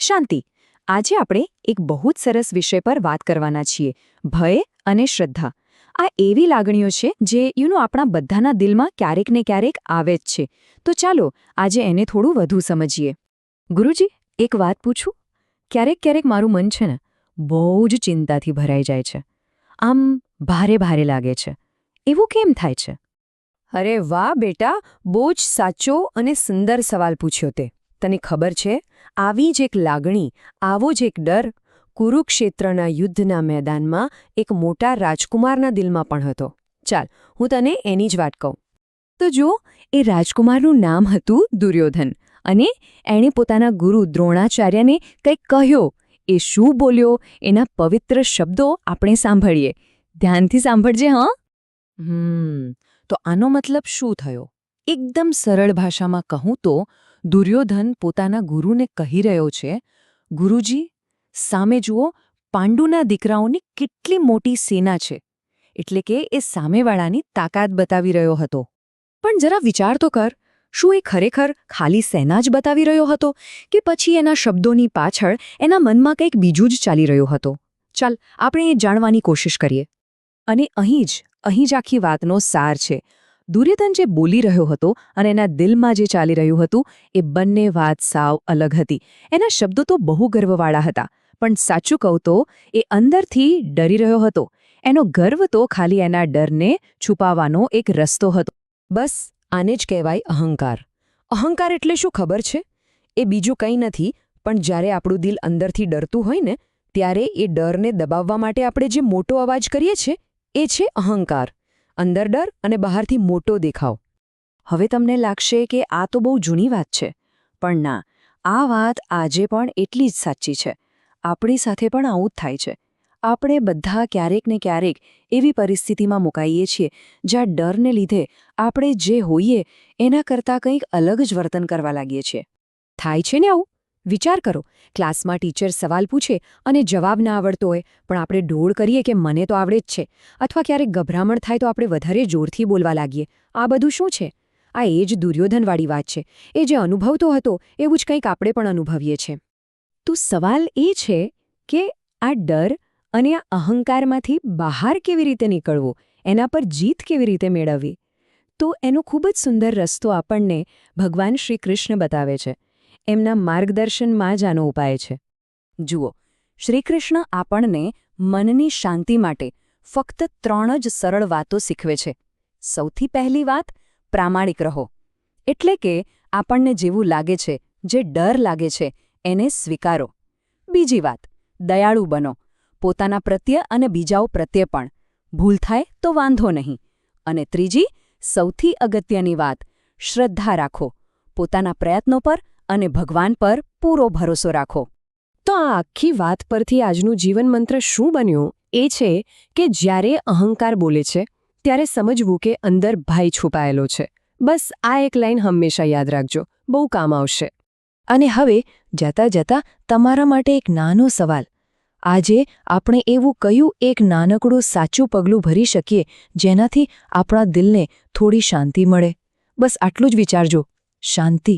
શાંતિ. આજે આપણે એક બહુ જ સરસ વિષય પર વાત કરવાના છીએ, ભય અને શ્રદ્ધા. આ એવી લાગણીઓ છે જે આપણા બધાના દિલમાં ક્યારેક ને ક્યારેક આવે જ છે. તો ચાલો આજે એને થોડું વધુ સમજીએ. ગુરુજી, એક વાત પૂછું? ક્યારેક ક્યારેક મારું મન છે ને બહુ જ ચિંતાથી ભરાઈ જાય છે. આમ ભારે ભારે લાગે છે. એવું કેમ થાય છે? અરે વાહ બેટા, બહુ જ સાચો અને સુંદર સવાલ પૂછ્યો તે. તને ખબર છે, આવી જ એક લાગણી, આવો જ એક ડર કુરુક્ષેત્રના યુદ્ધના મેદાનમાં એક મોટા રાજકુમારના દિલમાં પણ હતો. ચાલ, હું તને એની જ વાત કહું. તો જો, એ રાજકુમારનું નામ હતું દુર્યોધન, અને એણે પોતાના ગુરુ દ્રોણાચાર્યને કંઈક કહ્યો. એ શું બોલ્યો, એના પવિત્ર શબ્દો આપણે સાંભળીએ. ધ્યાનથી સાંભળજે. તો આનો મતલબ શું થયો? એકદમ સરળ ભાષામાં કહું તો દુર્યોધન પોતાના ગુરુને કહી રહ્યો છે, ગુરુજી, સામે જુઓ, પાંડુના દીકરાઓની કેટલી મોટી સેના છે. એટલે કે એ સામેવાળાની તાકાત બતાવી રહ્યો હતો. પણ જરા વિચાર તો કર, શું એ ખરેખર ખાલી સેના જ બતાવી રહ્યો હતો કે પછી એના શબ્દોની પાછળ એના મનમાં કંઈક બીજું જ ચાલી રહ્યું હતું? ચાલ, આપણે એ જાણવાની કોશિશ કરીએ. અને અહીં જ આખી વાતનો સાર છે. દુર્યોધન જે બોલી રહ્યો હતો અને એના દિલમાં જે ચાલી રહ્યું હતું, એ બંને વાત સાવ અલગ હતી. એના શબ્દો તો બહુ ગર્વવાળા હતા, પણ સાચું કહું તો એ અંદરથી ડરી રહ્યો હતો. એનો ગર્વ તો ખાલી એના ડરને છુપાવવાનો એક રસ્તો હતો. બસ આને જ કહેવાય અહંકાર. અહંકાર એટલે શું ખબર છે? એ બીજું કંઈ નથી, પણ જ્યારે આપણું દિલ અંદરથી ડરતું હોય ને, ત્યારે એ ડરને દબાવવા માટે આપણે જે મોટો અવાજ કરીએ છીએ, એ છે અહંકાર. અંદર ડર અને બહારથી મોટો દેખાવ. હવે તમને લાગશે કે આ તો બહુ જૂની વાત છે, પણ ના, આ વાત આજે પણ એટલી જ સાચી છે. આપણી સાથે પણ આવું જ થાય છે. આપણે બધા ક્યારેક ને ક્યારેક એવી પરિસ્થિતિમાં મુકાઈએ છીએ જ્યાં ડરને લીધે આપણે જે હોઈએ એના કરતાં કંઈક અલગ જ વર્તન કરવા લાગીએ છીએ. થાય છે ને આવું? વિચાર કરો, ક્લાસમાં ટીચર સવાલ પૂછે અને જવાબ ના આવડતો હોય, પણ આપણે ડોળ કરીએ કે મને તો આવડે જ છે. અથવા ક્યારેક ગભરામણ થાય તો આપણે વધારે જોરથી બોલવા લાગીએ. આ બધું શું છે? આ એ જ દુર્યોધનવાળી વાત છે. એ જે અનુભવતો હતો એવું જ કંઈક આપણે પણ અનુભવીએ છીએ. તો સવાલ એ છે કે આ ડર અને આ અહંકારમાંથી બહાર કેવી રીતે નીકળવું, એના પર જીત કેવી રીતે મેળવવી? તો એનો ખૂબ જ સુંદર રસ્તો આપણને ભગવાન શ્રી કૃષ્ણ બતાવે છે. એમના માર્ગદર્શનમાં જ આનો ઉપાય છે. જુઓ, શ્રીકૃષ્ણ આપણને મનની શાંતિ માટે ફક્ત 3 જ સરળ વાતો શીખવે છે. સૌથી પહેલી વાત, પ્રામાણિક રહો. એટલે કે આપણને જેવું લાગે છે, જે ડર લાગે છે, એને સ્વીકારો. બીજી વાત, દયાળુ બનો, પોતાના પ્રત્યે અને બીજાઓ પ્રત્યે પણ. ભૂલ થાય તો વાંધો નહીં. અને ત્રીજી, સૌથી અગત્યની વાત, શ્રદ્ધા રાખો. પોતાના પ્રયત્નો પર અને ભગવાન પર પૂરો ભરોસો રાખો. તો આ આખી વાત પરથી આજનું જીવન મંત્ર શું બન્યું? એ છે કે જ્યારે અહંકાર બોલે છે, ત્યારે સમજવું કે અંદર ભય છુપાયેલો છે. બસ આ એક લાઈન હંમેશા યાદ રાખજો, બહુ કામ આવશે. અને હવે જતાં જતાં તમારા માટે એક નાનો સવાલ. આજે આપણે એવું કયું એક નાનકડું સાચું પગલું ભરી શકીએ જેનાથી આપણા દિલને થોડી શાંતિ મળે? બસ આટલું જ વિચારજો. શાંતિ.